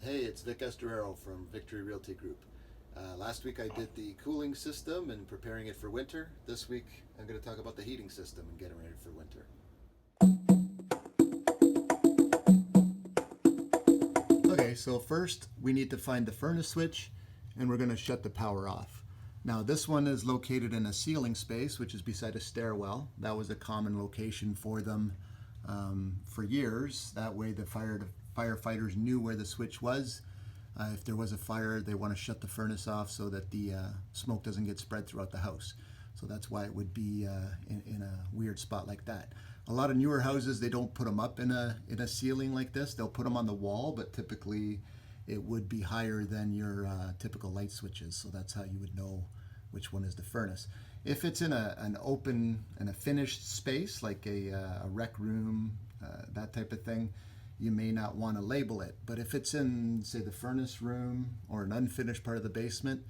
Hey, it's Vic Estorero from Victory Realty Group. Last week I did the cooling system and preparing it for winter. This week I'm going to talk about the heating system and getting ready for winter. Okay, so first we need to find the furnace switch and we're going to shut the power off. Now this one is located in a ceiling space, which is beside a stairwell. That was a common location for them for years. That way the firefighters knew where the switch was. If there was a fire, they want to shut the furnace off so that the smoke doesn't get spread throughout the house. So that's why it would be in a weird spot like that. A lot of newer houses, they don't put them up in a ceiling like this. They'll put them on the wall, but typically it would be higher than your typical light switches. So that's how you would know which one is the furnace. If it's in an open and a finished space, like a rec room, that type of thing, you may not want to label it. But if it's in, say, the furnace room or an unfinished part of the basement,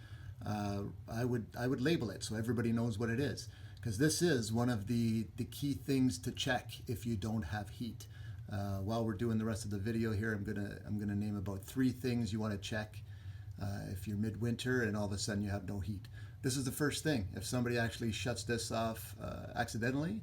I would label it so everybody knows what it is. Because this is one of the key things to check if you don't have heat. While we're doing the rest of the video here, I'm gonna name about 3 things you want to check if you're midwinter and all of a sudden you have no heat. This is the first thing. If somebody actually shuts this off accidentally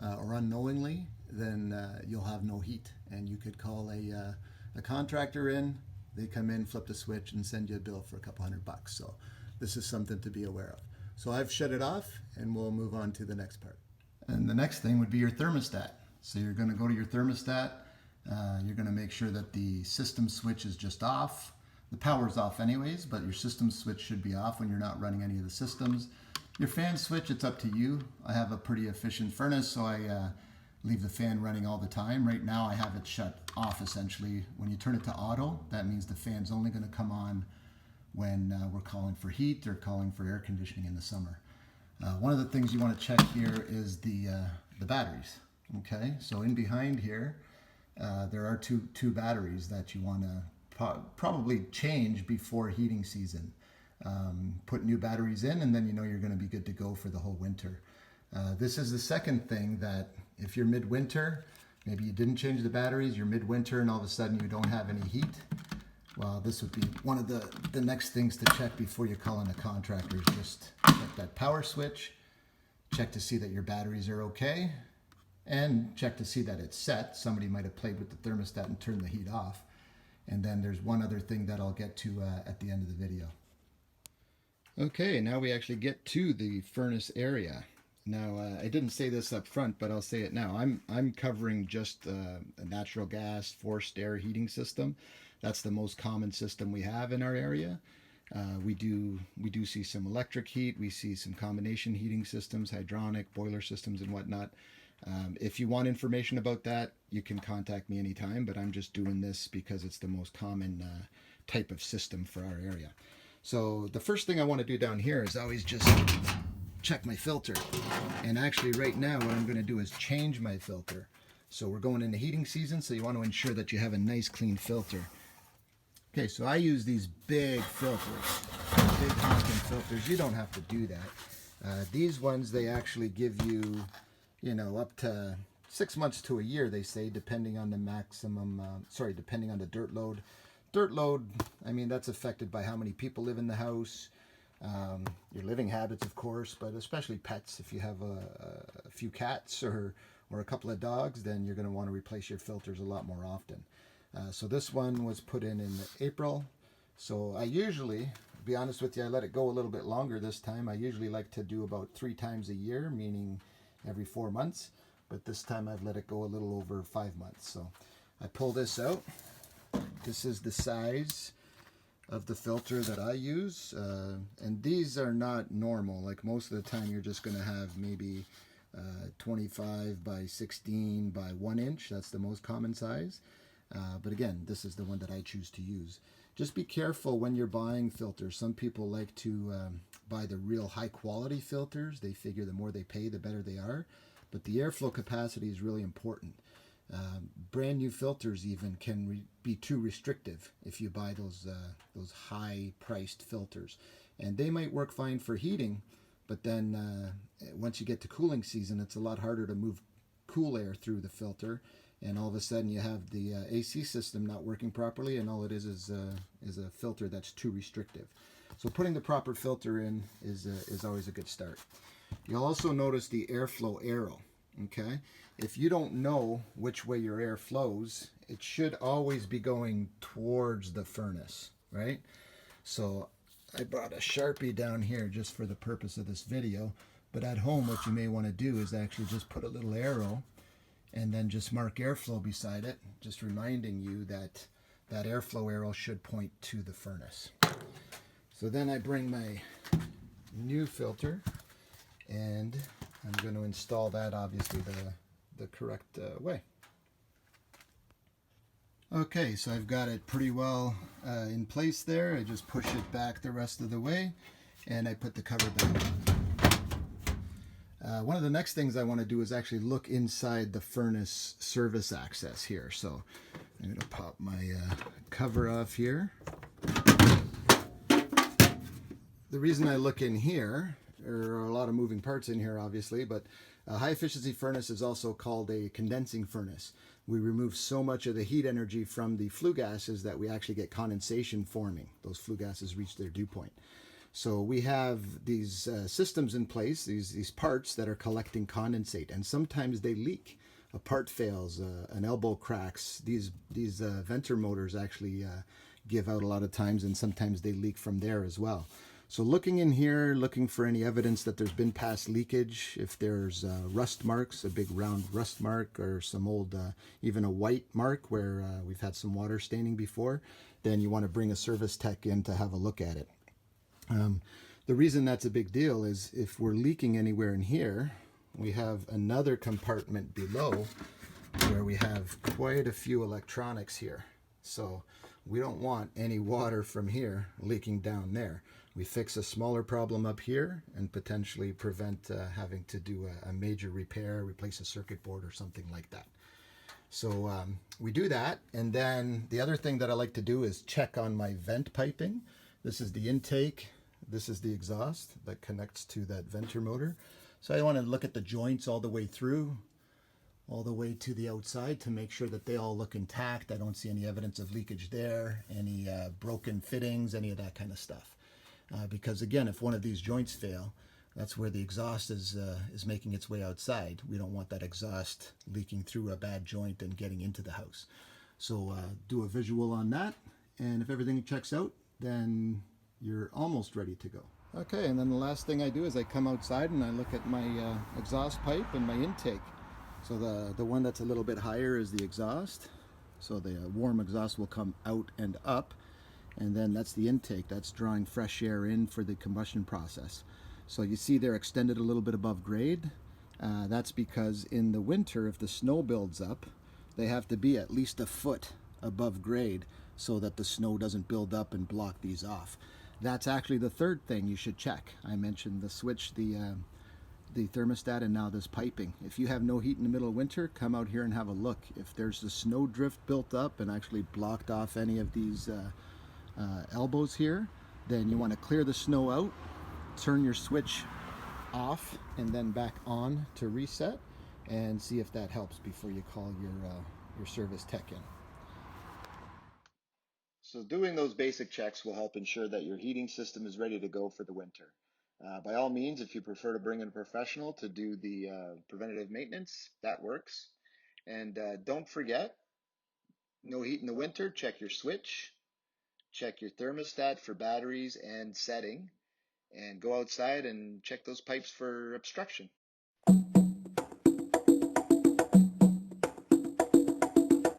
or unknowingly, then you'll have no heat, and you could call a contractor in. They come in, flip the switch, and send you a bill for a couple $100. So this is something to be aware of. So I've shut it off, and we'll move on to the next part. And the next thing would be your thermostat. So you're going to go to your thermostat. You're going to make sure that the system switch is just off. The power's off anyways, but your system switch should be off when you're not running any of the systems. Your fan switch, it's up to you. I have a pretty efficient furnace, so I leave the fan running all the time. Right now I have it shut off essentially. When you turn it to auto, that means the fan's only going to come on when we're calling for heat or calling for air conditioning in the summer. One of the things you want to check here is the batteries. Okay, so in behind here, there are two batteries that you want to probably change before heating season. Put new batteries in, and then you know you're going to be good to go for the whole winter. This is the second thing, that if you're midwinter, maybe you didn't change the batteries, you're midwinter and all of a sudden you don't have any heat. Well, this would be one of the next things to check before you call in a contractor. Is just check that power switch, check to see that your batteries are okay, and check to see that it's set. Somebody might have played with the thermostat and turned the heat off. And then there's one other thing that I'll get to at the end of the video. Okay, now we actually get to the furnace area. Now, I didn't say this up front, but I'll say it now. I'm covering just a natural gas forced air heating system. That's the most common system we have in our area. We do see some electric heat. We see some combination heating systems, hydronic, boiler systems, and whatnot. If you want information about that, you can contact me anytime, but I'm just doing this because it's the most common type of system for our area. So the first thing I want to do down here is always just check my filter. And actually right now what I'm going to do is change my filter. So we're going into heating season, so you want to ensure that you have a nice clean filter. Okay, so I use these big filters, big honking filters. You don't have to do that. These ones, they actually give you, up to 6 months to a year, they say, depending on the depending on the dirt load. Dirt load, I mean, that's affected by how many people live in the house, your living habits, of course, but especially pets. If you have a few cats or a couple of dogs, then you're going to want to replace your filters a lot more often. So this one was put in April. So I usually, to be honest with you, I let it go a little bit longer this time. I usually like to do about 3 times a year, meaning every 4 months. But this time I've let it go a little over 5 months. So I pull this out. This is the size of the filter that I use. And these are not normal. Like most of the time you're just going to have maybe 25 by 16 by 1 inch. That's the most common size. But again, this is the one that I choose to use. Just be careful when you're buying filters. Some people like to buy the real high quality filters. They figure the more they pay, the better they are. But the airflow capacity is really important. Brand new filters even can be too restrictive if you buy those high priced filters. And they might work fine for heating, but then once you get to cooling season, it's a lot harder to move cool air through the filter. and all of a sudden you have the AC system not working properly, and all it is a filter that's too restrictive. So putting the proper filter in is always a good start. You'll also notice the airflow arrow. Okay, if you don't know which way your air flows, it should always be going towards the furnace, right? So I brought a Sharpie down here just for the purpose of this video, but at home what you may want to do is actually just put a little arrow and then just mark airflow beside it, just reminding you that that airflow arrow should point to the furnace. So then I bring my new filter and I'm going to install that obviously the correct way. Okay, so I've got it pretty well in place there. I just push it back the rest of the way and I put the cover back on. One of the next things I want to do is actually look inside the furnace service access here. So I'm going to pop my cover off here. The reason I look in here, there are a lot of moving parts in here obviously, but a high efficiency furnace is also called a condensing furnace. We remove so much of the heat energy from the flue gases that we actually get condensation forming. Those flue gases reach their dew point. So we have these systems in place, these parts that are collecting condensate, and sometimes they leak. A part fails, an elbow cracks. These venter motors actually give out a lot of times, and sometimes they leak from there as well. So looking in here, looking for any evidence that there's been past leakage, if there's rust marks, a big round rust mark, or some old, even a white mark where we've had some water staining before, then you want to bring a service tech in to have a look at it. The reason that's a big deal is if we're leaking anywhere in here, we have another compartment below where we have quite a few electronics here. So we don't want any water from here leaking down there. We fix a smaller problem up here and potentially prevent having to do a major repair, replace a circuit board or something like that. So we do that, and then the other thing that I like to do is check on my vent piping. This is the intake, this is the exhaust that connects to that venter motor. So I want to look at the joints all the way through, all the way to the outside to make sure that they all look intact. I don't see any evidence of leakage there, any broken fittings, any of that kind of stuff. Because again, if one of these joints fail, that's where the exhaust is making its way outside. We don't want that exhaust leaking through a bad joint and getting into the house. So do a visual on that, and if everything checks out, then you're almost ready to go. Okay, and then the last thing I do is I come outside and I look at my exhaust pipe and my intake. So the one that's a little bit higher is the exhaust. So the warm exhaust will come out and up. And then that's the intake. That's drawing fresh air in for the combustion process. So you see they're extended a little bit above grade. That's because in the winter, if the snow builds up, they have to be at least a foot above grade so that the snow doesn't build up and block these off. That's actually the third thing you should check. I mentioned the switch, the thermostat, and now this piping. If you have no heat in the middle of winter, come out here and have a look. If there's a snow drift built up and actually blocked off any of these elbows here, then you want to clear the snow out, turn your switch off and then back on to reset, and see if that helps before you call your service tech in. So doing those basic checks will help ensure that your heating system is ready to go for the winter. By all means, if you prefer to bring in a professional to do the preventative maintenance, that works. And don't forget, no heat in the winter, check your switch, check your thermostat for batteries and setting, and go outside and check those pipes for obstruction.